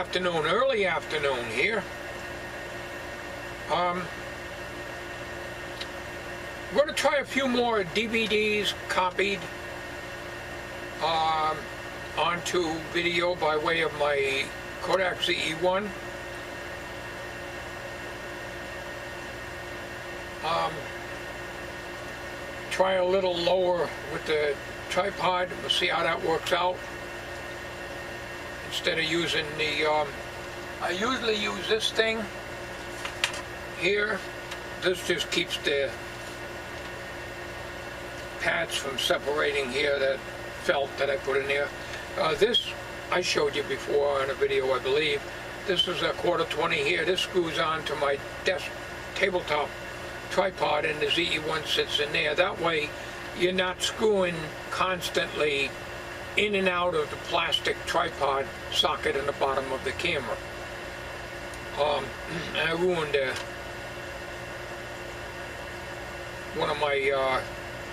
afternoon, early afternoon here. I'm going to try a few more DVDs copied onto video by way of my Kodak ZE-1. Try a little lower with the tripod. We'll see how that works out. Instead of using the, I usually use this thing here. This just keeps the pads from separating here, that felt that I put in there. This I showed you before on a video, I believe. This is a 1/4-20 here. This screws on to my desk tabletop tripod, and the ZE-1 sits in there. That way you're not screwing constantly in and out of the plastic tripod socket in the bottom of the camera. I ruined one of my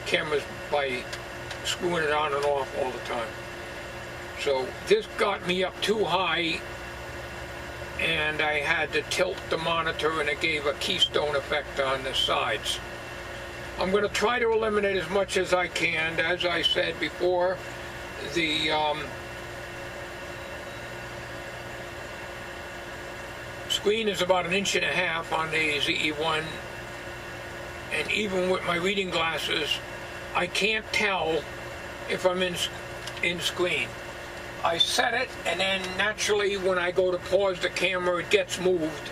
cameras by screwing it on and off all the time. So this got me up too high, and I had to tilt the monitor, and it gave a keystone effect on the sides. I'm going to try to eliminate as much as I can. As I said before, the screen is about 1.5 inches on the ZE-1, and even with my reading glasses, I can't tell if I'm in screen. I set it, and then naturally when I go to pause the camera, it gets moved.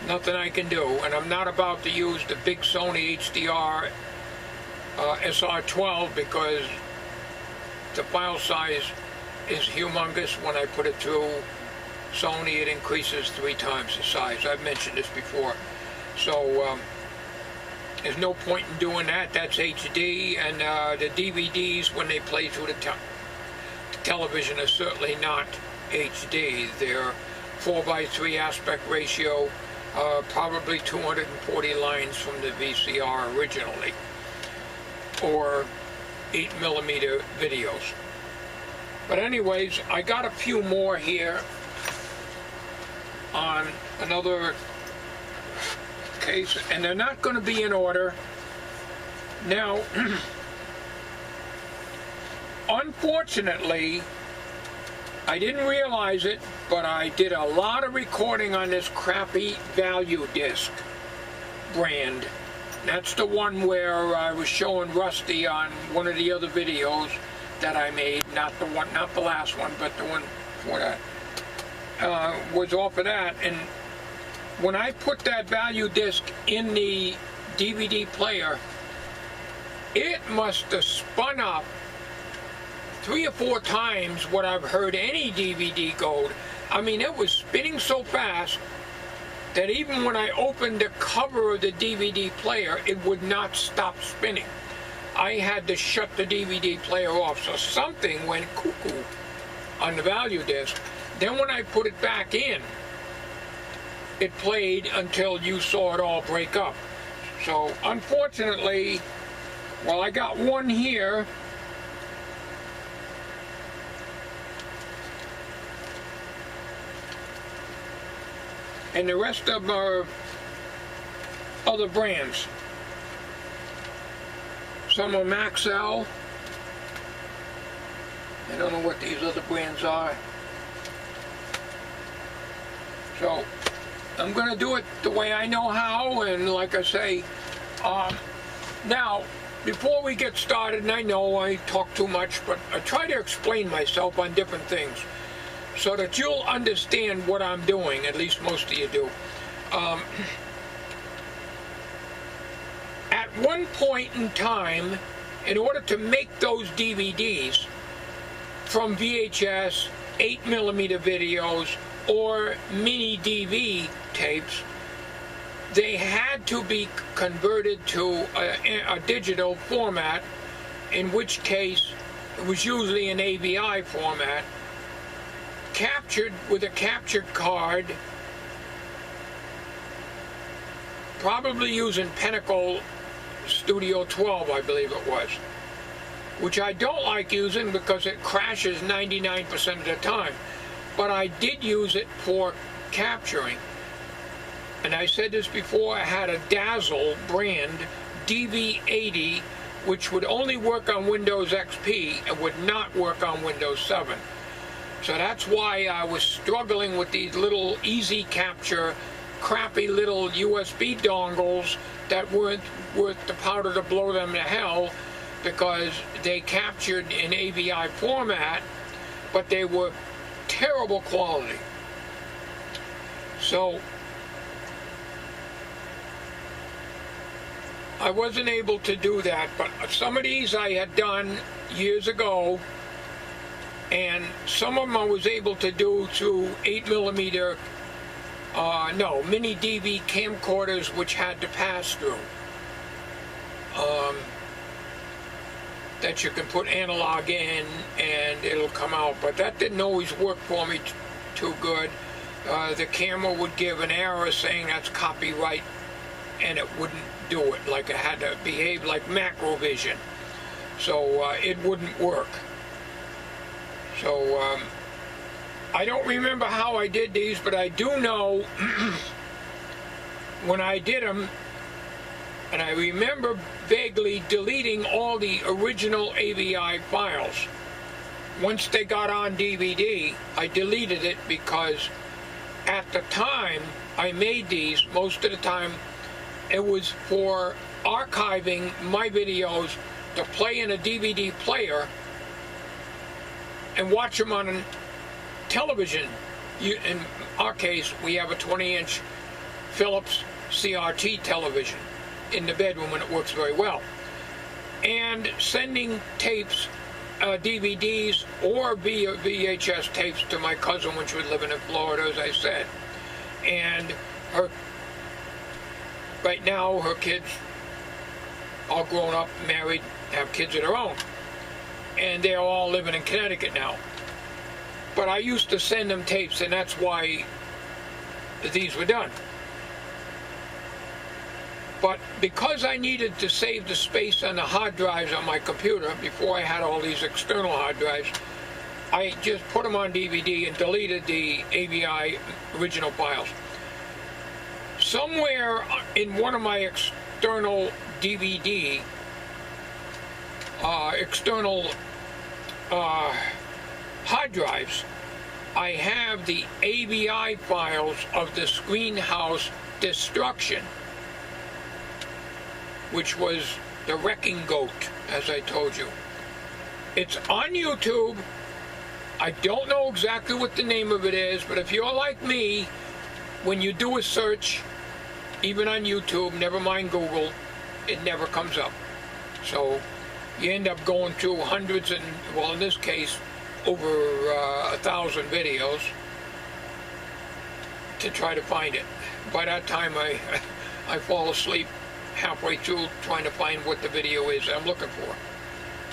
Nothing I can do, and I'm not about to use the big Sony HDR SR12 because the file size is humongous. When I put it through Sony, it increases 3 times the size. I've mentioned this before. So there's no point in doing that. That's HD, and the DVDs, when they play through the television, are certainly not HD. They're 4:3 aspect ratio, probably 240 lines from the VCR originally, or 8mm videos. But anyways, I got a few more here on another case, and they're not going to be in order. Now, unfortunately, I didn't realize it, but I did a lot of recording on this crappy Value Disc brand. That's the one where I was showing Rusty on one of the other videos that I made. Not the last one, but the one before that. Was off of that, and when I put that Value Disc in the DVD player, it must have spun up 3 or 4 times what I've heard any DVD go. I mean, it was spinning so fast that even when I opened the cover of the DVD player, it would not stop spinning. I had to shut the DVD player off, so something went cuckoo on the Value Disc. Then when I put it back in, it played until you saw it all break up. So unfortunately, well, I got one here. And the rest of them are other brands. Some are Maxell. I don't know what these other brands are. So I'm going to do it the way I know how, and like I say, now, before we get started, and I know I talk too much, but I try to explain myself on different things so that you'll understand what I'm doing. At least most of you do. At one point in time, in order to make those DVDs from VHS, 8mm videos, or mini DV tapes, they had to be converted to a digital format, in which case it was usually an AVI format, captured with a captured card, probably using Pinnacle Studio 12, I believe it was, which I don't like using because it crashes 99% of the time. but I did use it for capturing. And I said this before, I had a Dazzle brand DV80, which would only work on Windows XP and would not work on Windows 7. So that's why I was struggling with these little easy capture, crappy little USB dongles that weren't worth the powder to blow them to hell, because they captured in AVI format, but they were terrible quality. So I wasn't able to do that, but some of these I had done years ago, and some of them I was able to do through 8mm, mini DV camcorders, which had to pass through. That you can put analog in and it'll come out, but that didn't always work for me too good. The camera would give an error saying that's copyright, and it wouldn't do it. Like it had to behave like Macrovision, so it wouldn't work. So I don't remember how I did these, but I do know when I did them, and I remember vaguely deleting all the original AVI files. Once they got on DVD, I deleted it, because at the time I made these, most of the time it was for archiving my videos to play in a DVD player and watch them on television. In our case, we have a 20-inch Philips CRT television in the bedroom, and it works very well. And sending tapes, DVDs or VHS tapes to my cousin when she was living in Florida, as I said. And right now her kids all grown up, married, have kids of their own, and they're all living in Connecticut now. But I used to send them tapes, and that's why these were done. But because I needed to save the space on the hard drives on my computer before I had all these external hard drives, I just put them on DVD and deleted the AVI original files. Somewhere in one of my external DVD, external hard drives, I have the AVI files of the Screenhouse Destruction, which was the Wrecking Goat, as I told you. It's on YouTube. I don't know exactly what the name of it is, but if you're like me, when you do a search, even on YouTube, never mind Google, it never comes up. So you end up going through hundreds, and, well, in this case, over 1,000 videos to try to find it. By that time, I fall asleep halfway through trying to find what the video is I'm looking for.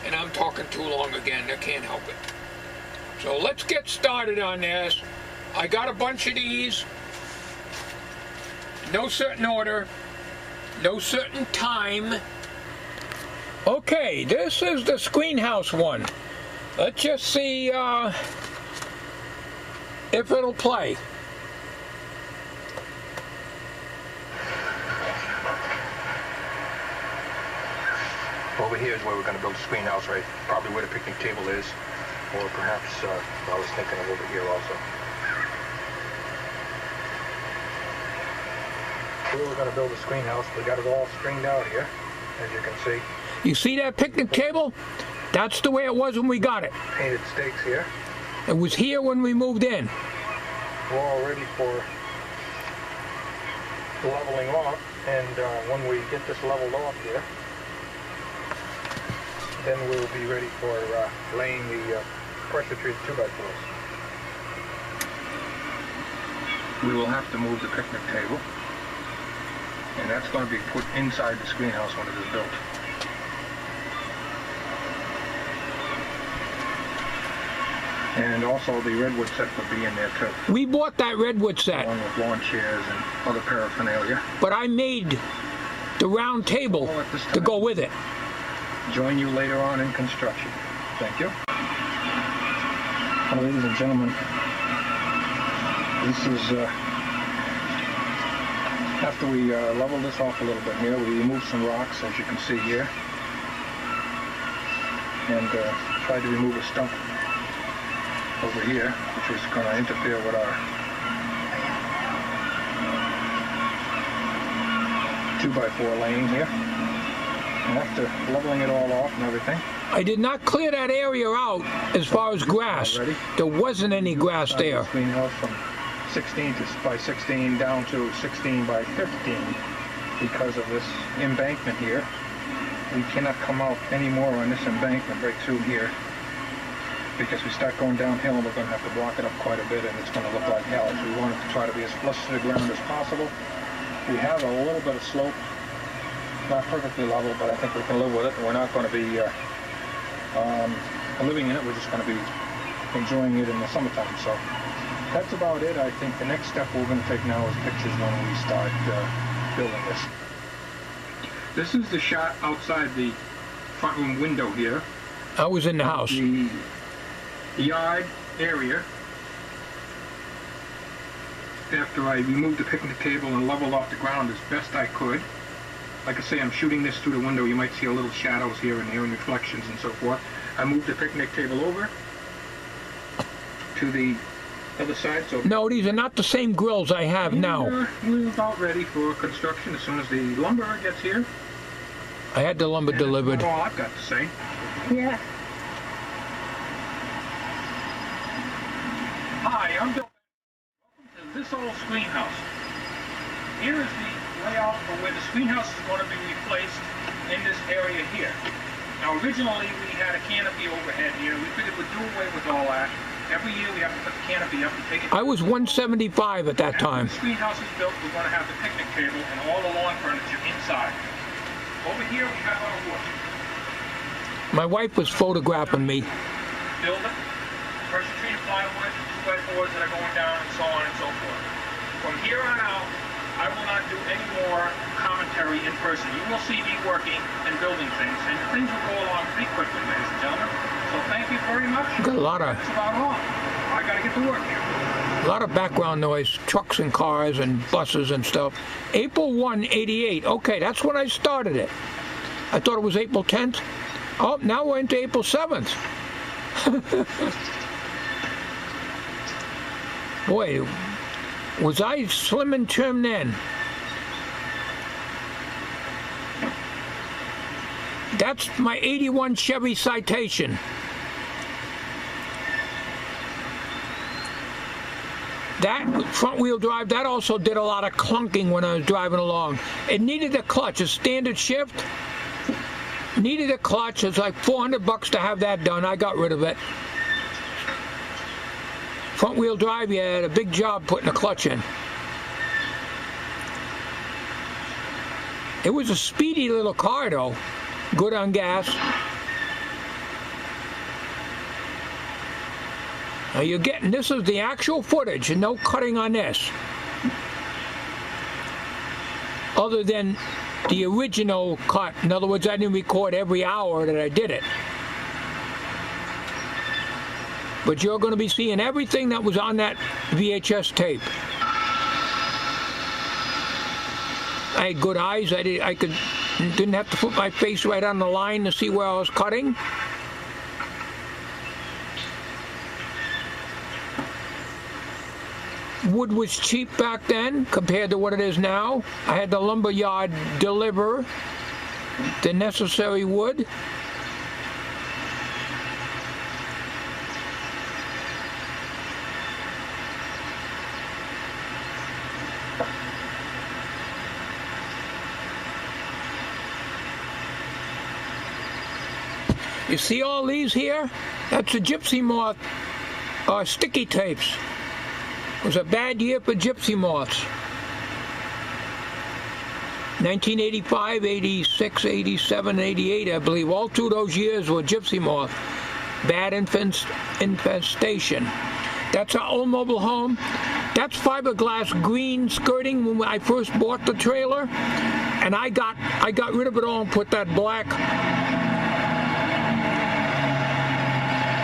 And I'm talking too long again, I can't help it. So let's get started on this. I got a bunch of these. No certain order, no certain time. Okay, this is the Screenhouse one. Let's just see if it'll play. Over here is where we're going to build a screen house, right? Probably where the picnic table is, or perhaps I was thinking of over here also. Here we're going to build a screen house. We got it all screened out here, as you can see. You see that picnic table? That's the way it was when we got it. Painted stakes here. It was here when we moved in. We're all ready for leveling off, and when we get this leveled off here, then we'll be ready for laying the pressure-treated 2x4s. We will have to move the picnic table, and that's going to be put inside the screen house when it is built. And also the redwood set will be in there too. We bought that redwood set. Along with lawn chairs and other paraphernalia. But I made the round table to go with it. Join you later on in construction. Thank you. Ladies and gentlemen, This is after we leveled this off a little bit here. We removed some rocks, as you can see here, and tried to remove a stump over here, which was going to interfere with our 2x4 lane here. And after leveling it all off and everything, I did not clear that area out as far as grass. There wasn't any grass there. Greenhouse from 16 by 16 down to 16 by 15 because of this embankment here. We cannot come out anymore on this embankment right through here because we start going downhill and we're going to have to block it up quite a bit and it's going to look like hell. So we wanted to try to be as flush to the ground as possible. We have a little bit of slope, not perfectly level, but I think we can live with it. And we're not going to be living in it. We're just going to be enjoying it in the summertime. So that's about it. I think the next step we're going to take now is pictures when we start building this. This is the shot outside the front room window here. I was in the house. The yard area. After I removed the picnic table and leveled off the ground as best I could. Like I say, I'm shooting this through the window. You might see a little shadows here and there and reflections and so forth. I moved the picnic table over to the other side. So no, these are not the same grills I have now. We're about ready for construction as soon as the lumber gets here. I had the lumber delivered. That's all I've got to say. Yeah. Hi, I'm Bill. Welcome to this old screen house. Here is the layout for where the screen house is going to be replaced in this area here. Now originally we had a canopy overhead here. We figured we'd do away with all that. Every year we have to put the canopy up and take it. I was 175 at that time. When the screen house is built, we're going to have the picnic table and all the lawn furniture inside. Over here we have our wood. My wife was photographing me. Build it. Pressure treated plywood, 2x4s that are going down and so on and so forth. From here on out, I will not do any more commentary in person. You will see me working and building things, and things will go along pretty quickly, ladies and gentlemen. So thank you very much. Got a lot of. That's about all. I got to get to work here. A lot of background noise, trucks and cars and buses and stuff. April 1, 88. Okay, that's when I started it. I thought it was April 10th. Oh, now we're into April 7th. Boy, was I slim and trim then. That's my 81 Chevy Citation. That front-wheel drive, that also did a lot of clunking when I was driving along. It needed a clutch, a standard shift. Needed a clutch. It's like $400 to have that done. I got rid of it. Front-wheel drive, you had a big job putting a clutch in. It was a speedy little car, though. Good on gas. Now you're getting, this is the actual footage and no cutting on this. Other than the original cut. In other words, I didn't record every hour that I did it. But you're going to be seeing everything that was on that VHS tape. I had good eyes. Didn't have to put my face right on the line to see where I was cutting. Wood was cheap back then compared to what it is now. I had the lumber yard deliver the necessary wood. You see all these here? That's the gypsy moth sticky tapes. It was a bad year for gypsy moths. 1985, 86, 87, 88, I believe. All two of those years were gypsy moth. Bad infestation. That's our old mobile home. That's fiberglass green skirting when I first bought the trailer. And I got rid of it all and put that black.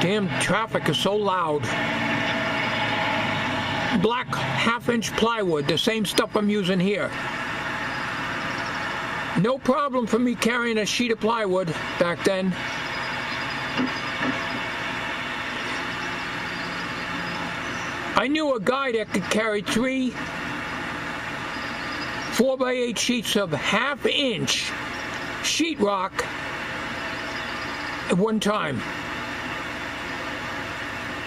Damn traffic is so loud. black 1/2-inch plywood, the same stuff I'm using here. No problem for me carrying a sheet of plywood back then. I knew a guy that could carry 3 4x8 sheets of 1/2-inch sheetrock at one time.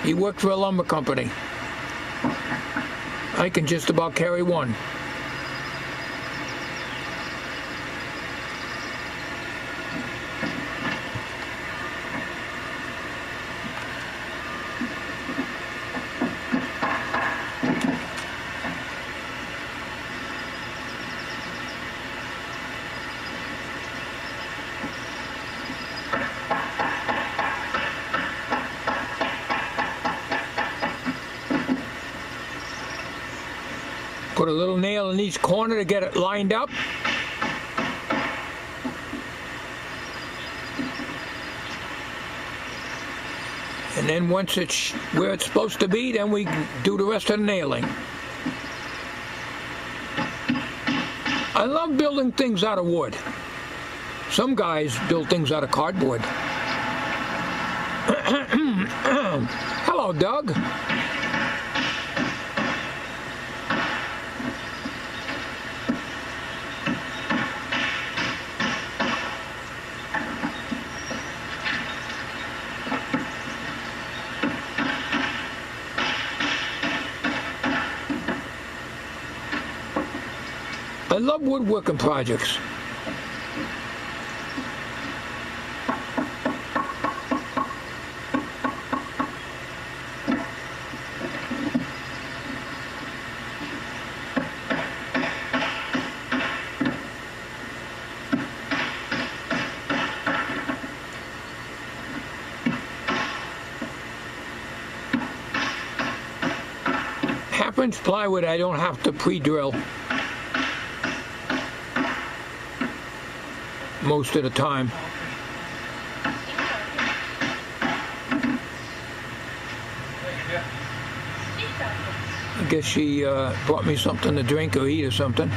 He worked for a lumber company. I can just about carry one. Put a little nail in each corner to get it lined up. And then once it's where it's supposed to be, then we do the rest of the nailing. I love building things out of wood. Some guys build things out of cardboard. Hello, Doug. I love woodworking projects. Half-inch plywood I don't have to pre-drill most of the time. I guess she brought me something to drink or eat or something.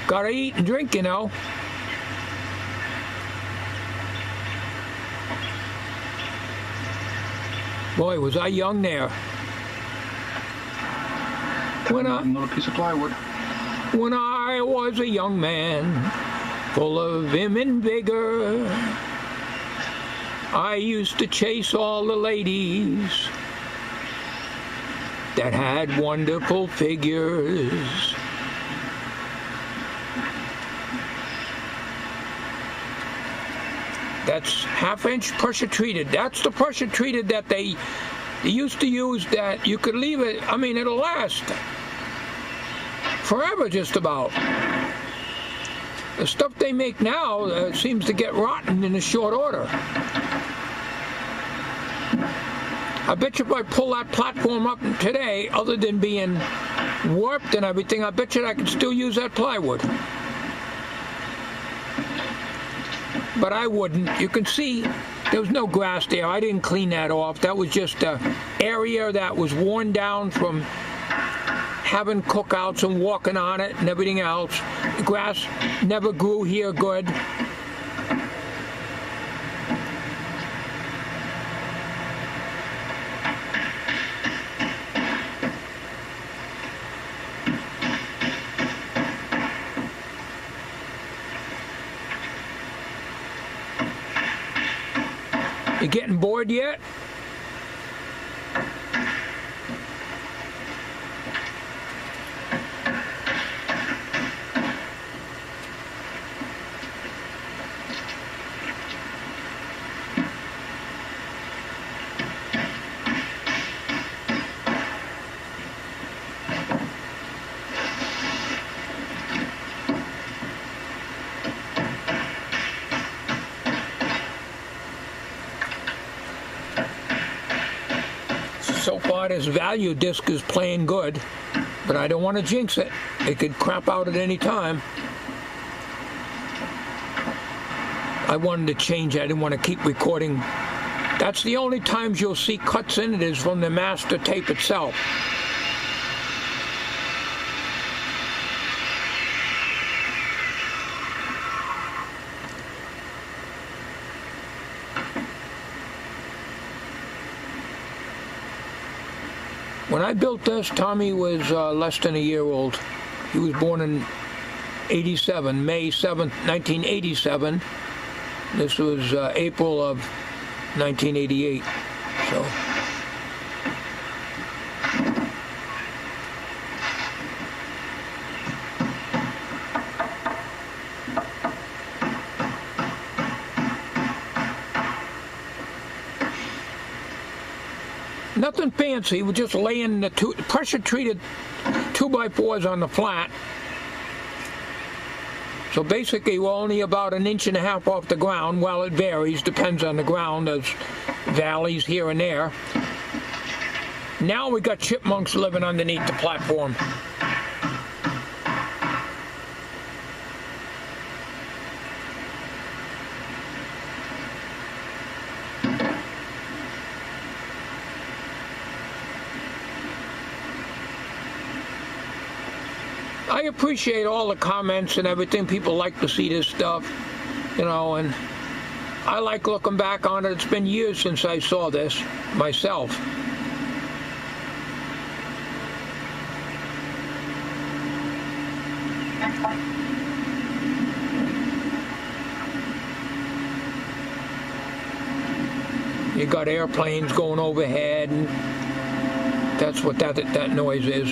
Gotta eat and drink, you know. Boy, was I young there. Another piece of plywood. When I was a young man, full of vim and vigor, I used to chase all the ladies that had wonderful figures. That's half-inch pressure treated. That's the pressure treated that they used to use, that you could leave it, I mean, it'll last forever just about. The stuff they make now seems to get rotten in a short order. I bet you if I pull that platform up today, other than being warped and everything, I bet you I could still use that plywood. But I wouldn't. You can see there was no grass there. I didn't clean that off. That was just an area that was worn down from having cookouts and walking on it and everything else. The grass never grew here good. You getting bored yet? So far, this value disc is playing good, but I don't want to jinx it. It could crap out at any time. I wanted to change it. I didn't want to keep recording That's the only times you'll see cuts in it is from the master tape itself. When I built this, Tommy was less than a year old. He was born in 87, May 7th, 1987. This was April of 1988. So. Nothing fancy, we're just laying the pressure-treated 2x4s on the flat. So basically we're only about 1.5 inches off the ground. Well, it varies, depends on the ground. There's valleys here and there. Now we got chipmunks living underneath the platform. I appreciate all the comments and everything. People like to see this stuff, you know, and I like looking back on it. It's been years since I saw this myself. You got airplanes going overhead, and that's what that noise is.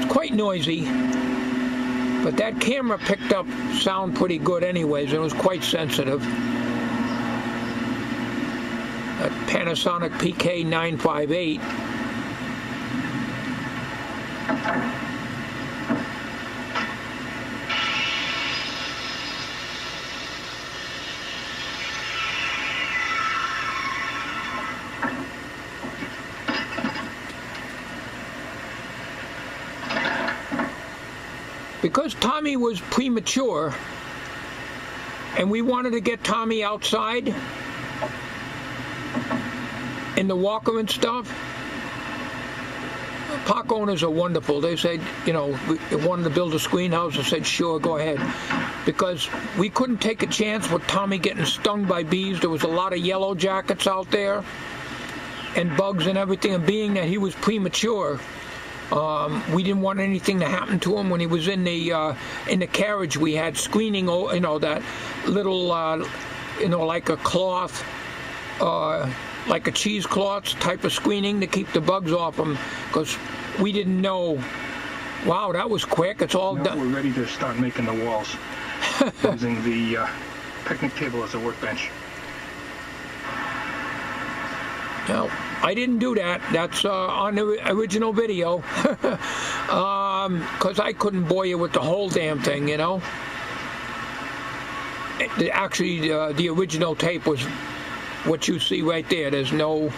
It's quite noisy. But that camera picked up sound pretty good anyways, and it was quite sensitive. That Panasonic PK958. Because Tommy was premature and we wanted to get Tommy outside in the walker and stuff, park owners are wonderful. They said, you know, we wanted to build a screen house. I said, sure, go ahead. Because we couldn't take a chance with Tommy getting stung by bees. There was a lot of yellow jackets out there and bugs and everything, and being that he was premature, we didn't want anything to happen to him when he was in the carriage. We had screening, you know, that little, you know, like a cloth, like a cheesecloth type of screening to keep the bugs off him, because we didn't know. Wow, that was quick. It's all done. We're ready to start making the walls using the picnic table as a workbench. No, I didn't do that. That's on the original video, because I couldn't bore you with the whole damn thing, you know. Actually, the original tape was what you see right there. There's no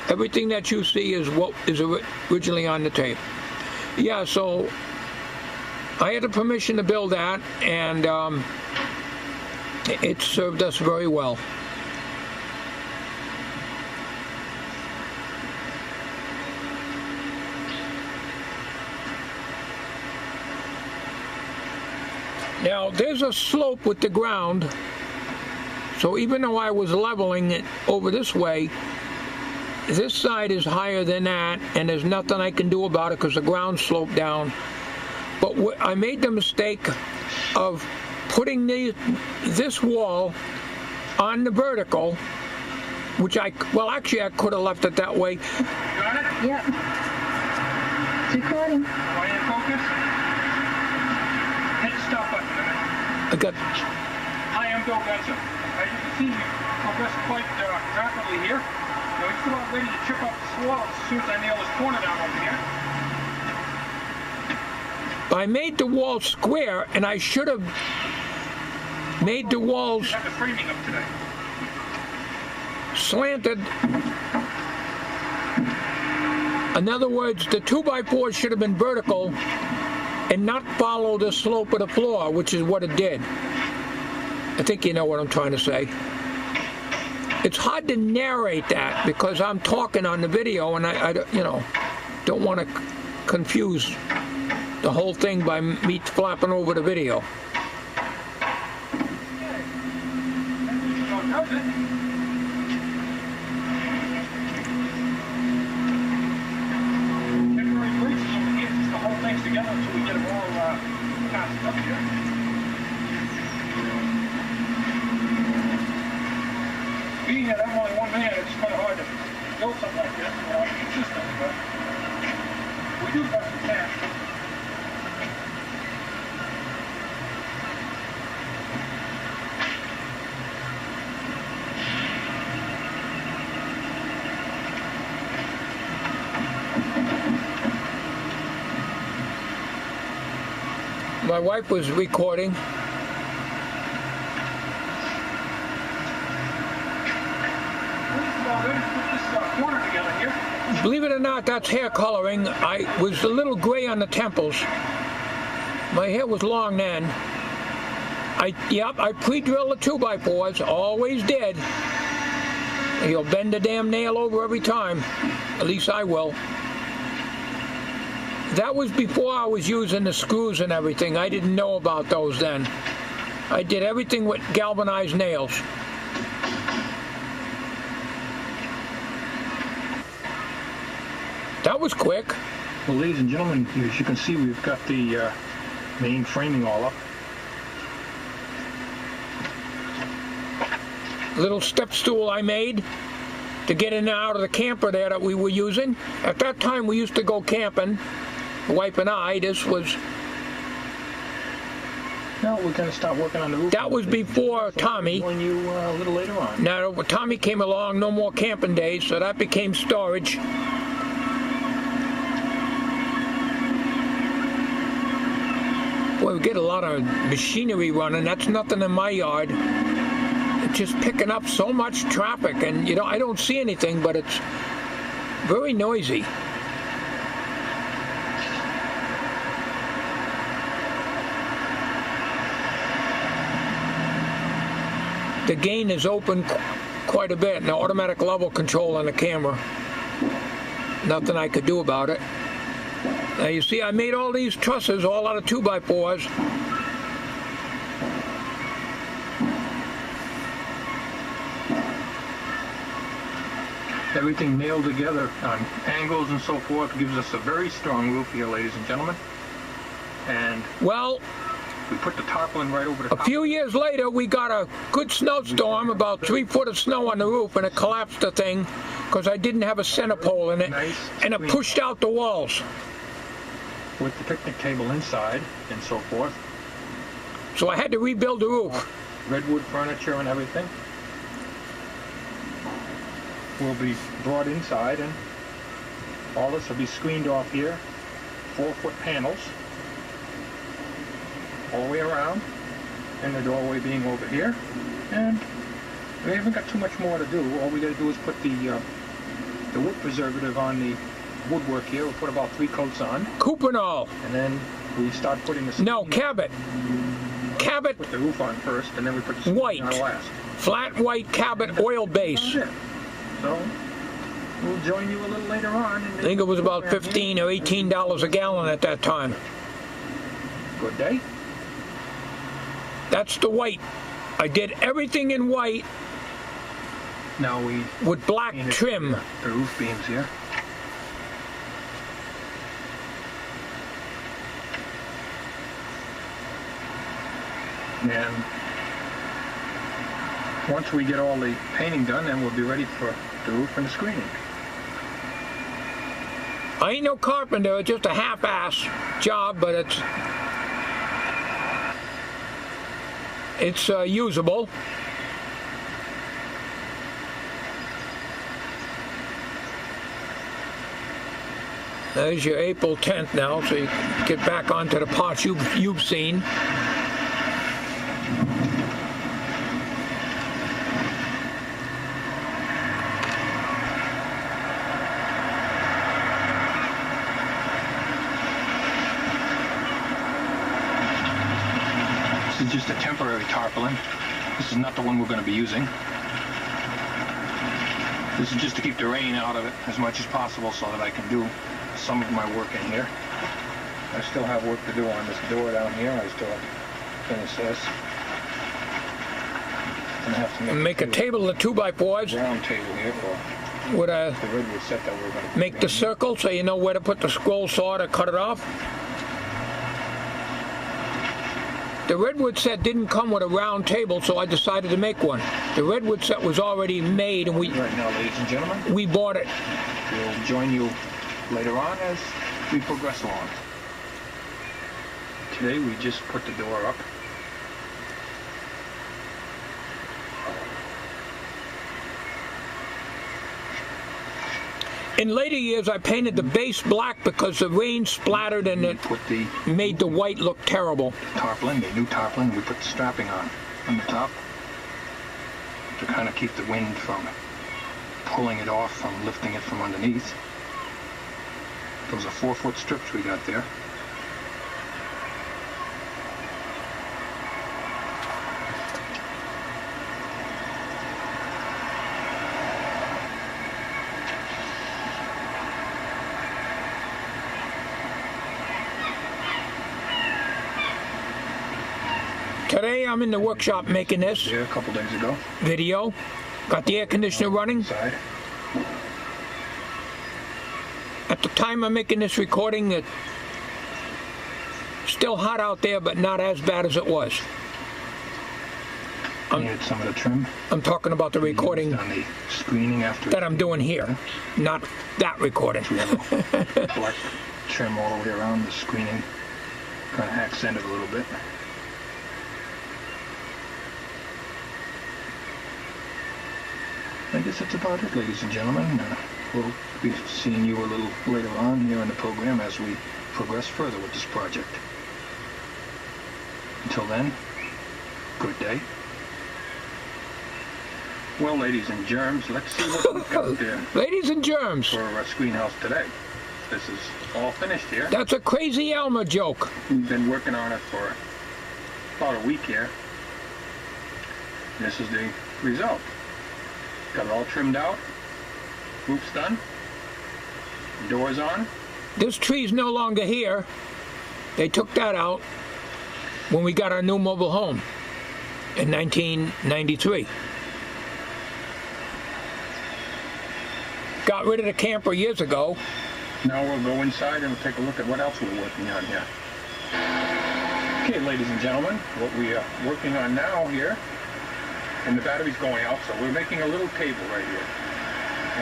everything that you see is what is originally on the tape. Yeah, so I had the permission to build that, and it served us very well. Now, there's a slope with the ground, so even though I was leveling it over this way, this side is higher than that, and there's nothing I can do about it because the ground sloped down. But I made the mistake of putting this wall on the vertical, which well, actually I could have left it that way. Got it? Yep. It's recording. Are you in focus? Hit the stop button. I got. Hi, I'm Bill Benson. As you can see, we progressed quite rapidly here. Now, we're still about ready to chip up the wall as soon as I nail this corner down over here. I made the wall square, and I should have made the walls Have the framing up today. slanted. In other words, the 2x4 should have been vertical and not follow the slope of the floor, which is what it did. I think you know what I'm trying to say. it's hard to narrate that because I'm talking on the video and I don't want to confuse the whole thing by me flapping over the video. Temporary brakes over here just to hold things together until we get them all passed up here. Being that I'm only one man, it's kind of hard to build something like this without consistent, but we do best we can. My wife was recording. Believe it or not, that's hair coloring. I was a little gray on the temples. My hair was long then. I pre-drilled the 2x4s, always did. You'll bend the damn nail over every time. At least I will. That was before I was using the screws and everything. I didn't know about those then. I did everything with galvanized nails. That was quick. Well, ladies and gentlemen, as you can see, we've got the main framing all up. Little step stool I made to get in and out of the camper there that we were using. At that time, we used to go camping. The wife and I, this was... No, we're going to start working on the roof. That was before Tommy. When you a little later on. Now, Tommy came along, no more camping days, so that became storage. Boy, we get a lot of machinery running. That's nothing in my yard. It's just picking up so much traffic, and I don't see anything, but it's very noisy. The gain is open quite a bit, and the automatic level control on the camera. Nothing I could do about it. Now you see, I made all these trusses all out of 2x4s. Everything nailed together on angles and so forth gives us a very strong roof here, ladies and gentlemen. And well, we put the tarpaulin right over the top. A few years later, we got a good snowstorm, about 3 foot of snow on the roof, and it collapsed the thing because I didn't have a center pole in it, and it pushed out the walls. With the picnic table inside and so forth. So I had to rebuild the roof. Redwood furniture and everything will be brought inside, and all this will be screened off here. 4-foot panels all the way around, and the doorway being over here. And we haven't got too much more to do. All we got to do is put the wood preservative on the woodwork here. We'll put about 3 coats on. Cuprinol. And then we start putting the... No, Cabot. Cabot. Put the roof on first, and then we put the white on last. Flat white Cabot oil base. So we'll join you a little later on. I think it was about $15 or $18 a gallon at that time. Good day. That's the white. I did everything in white. Now we with black trim. The roof beams here. And once we get all the painting done, then we'll be ready for the roof and the screening. I ain't no carpenter, it's just a half-ass job, but it's usable. There's your April 10th now, so you get back onto the parts you've seen. This is just a temporary tarpaulin. This is not the one we're going to be using. This is just to keep the rain out of it as much as possible so that I can do some of my work in here. I still have work to do on this door down here. I still have to finish this. And I have to Make a table of 2x4s round table here for with the a redwood set that we're going to make the circle so you know where to put the scroll saw to cut it off. The redwood set didn't come with a round table, so I decided to make one. The redwood set was already made, and right now, ladies and gentlemen. we bought it. We'll join you later on as we progress along. Today we just put the door up. In later years, I painted the base black because the rain splattered and it Put the made the white look terrible. tarpaulin, the new tarpaulin, we put the strapping on the top to kind of keep the wind from pulling it off, from lifting it from underneath. Those are 4-foot strips we got there. Today, I'm in the workshop making this There a couple days ago. video. Got the air conditioner running. Side. At the time I'm making this recording, it's still hot out there, but not as bad as it was. Needed some of the trim. I'm talking about the recording On the screening after. that I'm doing here, not that recording. We have a black trim all the way around the screening. Kind of accent it a little bit. I guess that's about it, ladies and gentlemen. We'll be seeing you a little later on here in the program as we progress further with this project. Until then, good day. Well, ladies and germs, let's see what we've got there Ladies and germs, for our screen house today. This is all finished here. that's a crazy Elmer joke. We've been working on it for about a week here. This is the result. Got it all trimmed out. Roof's done. Doors on. This tree's no longer here. They took that out when we got our new mobile home in 1993. Got rid of the camper years ago. Now we'll go inside and take a look at what else we're working on here. Okay, ladies and gentlemen, what we are working on now here, and the battery's going out, so we're making a little table right here.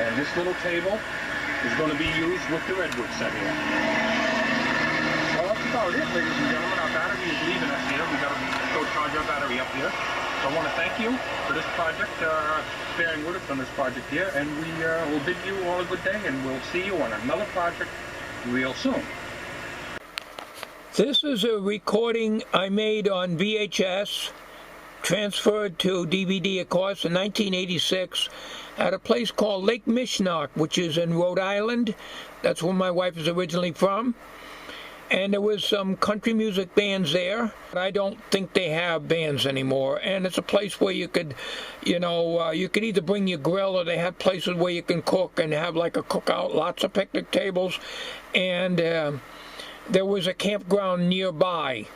And this little table is going to be used with the redwood set here. Well, that's about it, ladies and gentlemen. Our battery is leaving us here. We got to go charge our battery up here. So I want to thank you for this project, bearing with us on this project here, and we will bid you all a good day, and we'll see you on another project real soon. This is a recording I made on VHS, transferred to DVD, of course, in 1986 at a place called Lake Mishnock, which is in Rhode Island. That's where my wife is originally from. And there was some country music bands there. I don't think they have bands anymore. And it's a place where you could, you know, you could either bring your grill, or they have places where you can cook and have like a cookout, lots of picnic tables. And there was a campground nearby.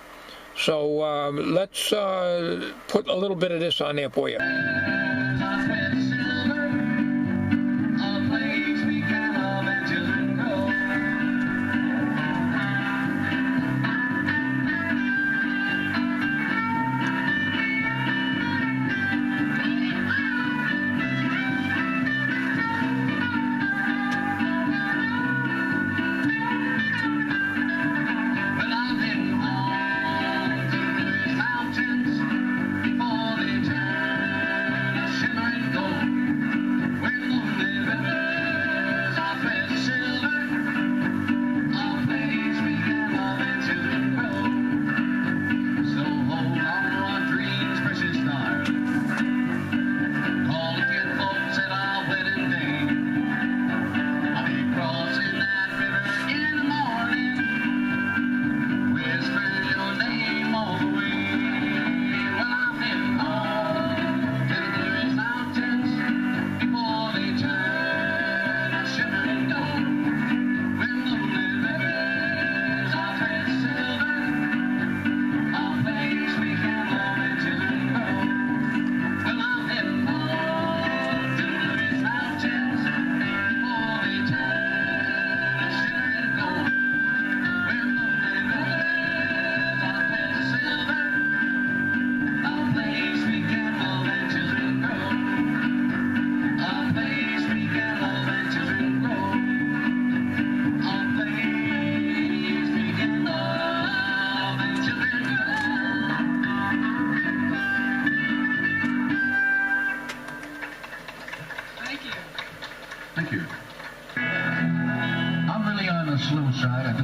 So let's put a little bit of this on there for you.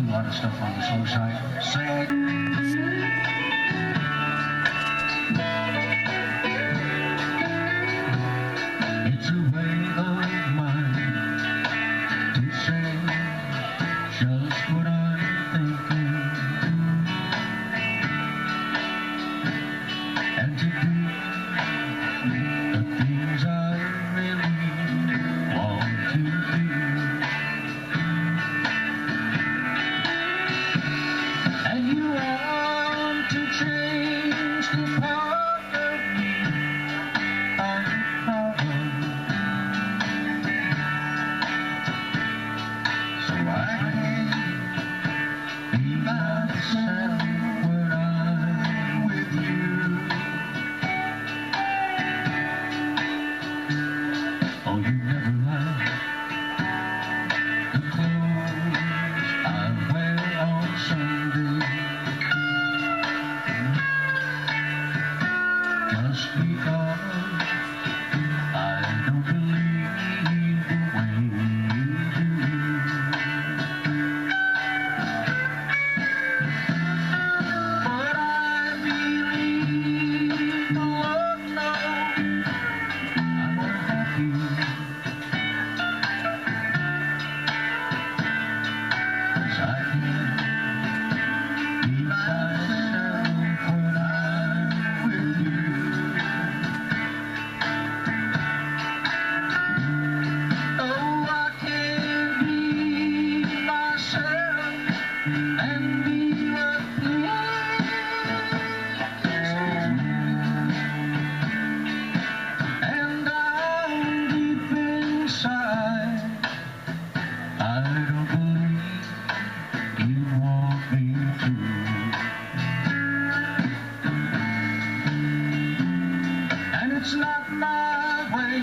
a lot of stuff on the slow side. It's a way of mine to say just what I'm thinking, and to do the things I really want to do. And you want to change the part of me I'm proud of. So I can't be myself when I'm with you. Oh, you never like the clothes I wear on Sunday, just because I don't believe the way you do. But I believe the Lord knows I'm unhappy, 'cause I can't be myself when I'm with you. Oh, I can't be myself and be what and down deep inside, I don't believe you want me to. And it's not my way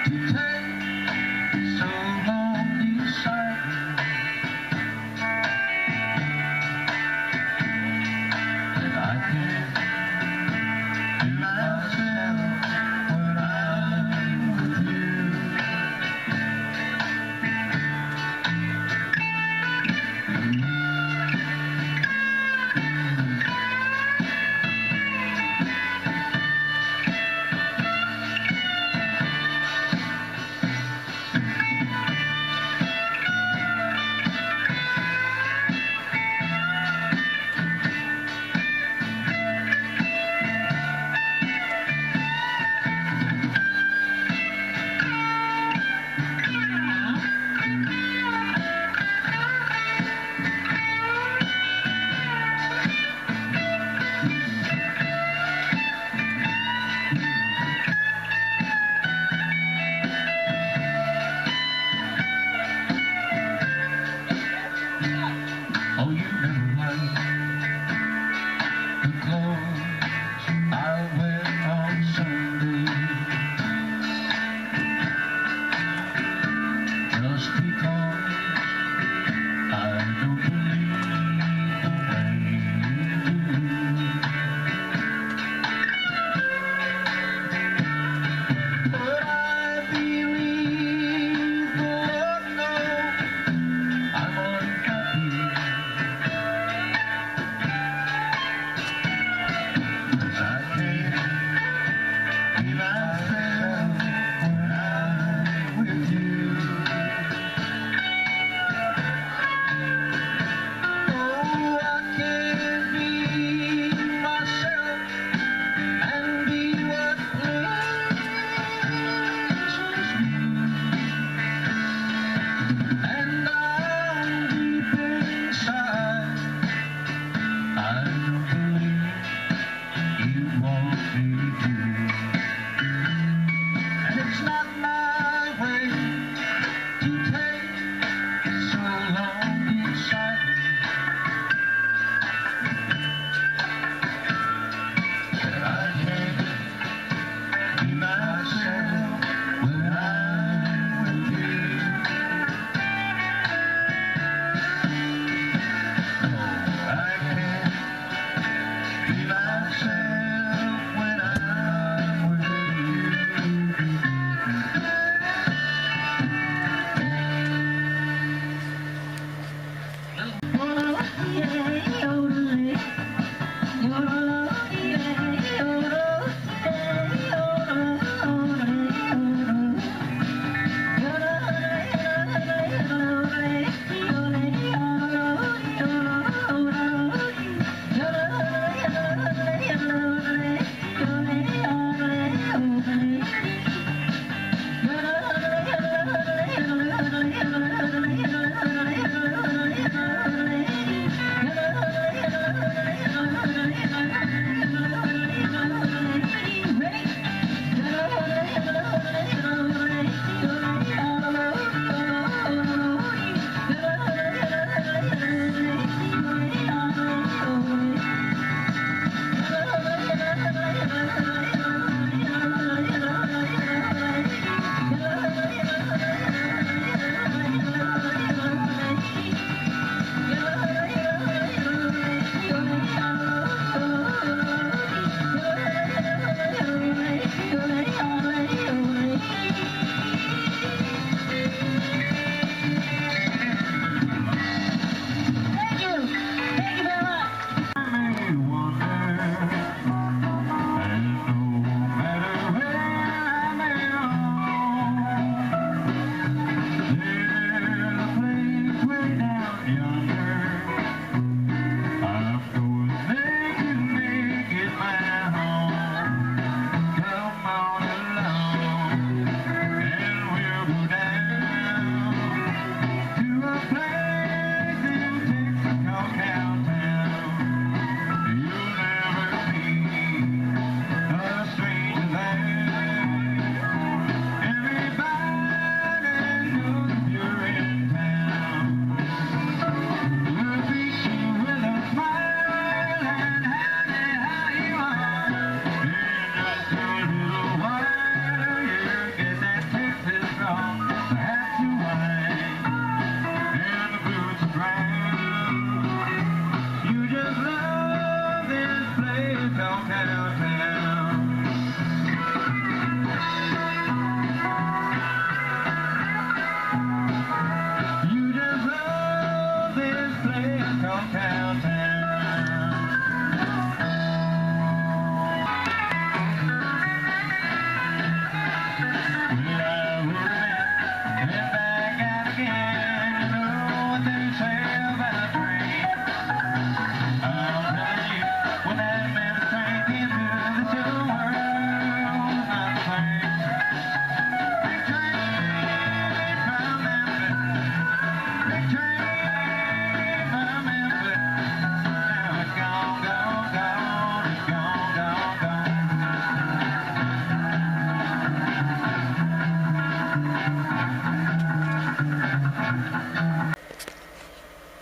to take so long deciding.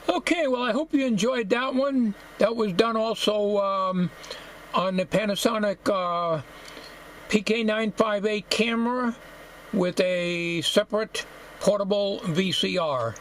Okay, well, I hope you enjoyed that one. That was done also on the Panasonic PK958 camera with a separate portable VCR.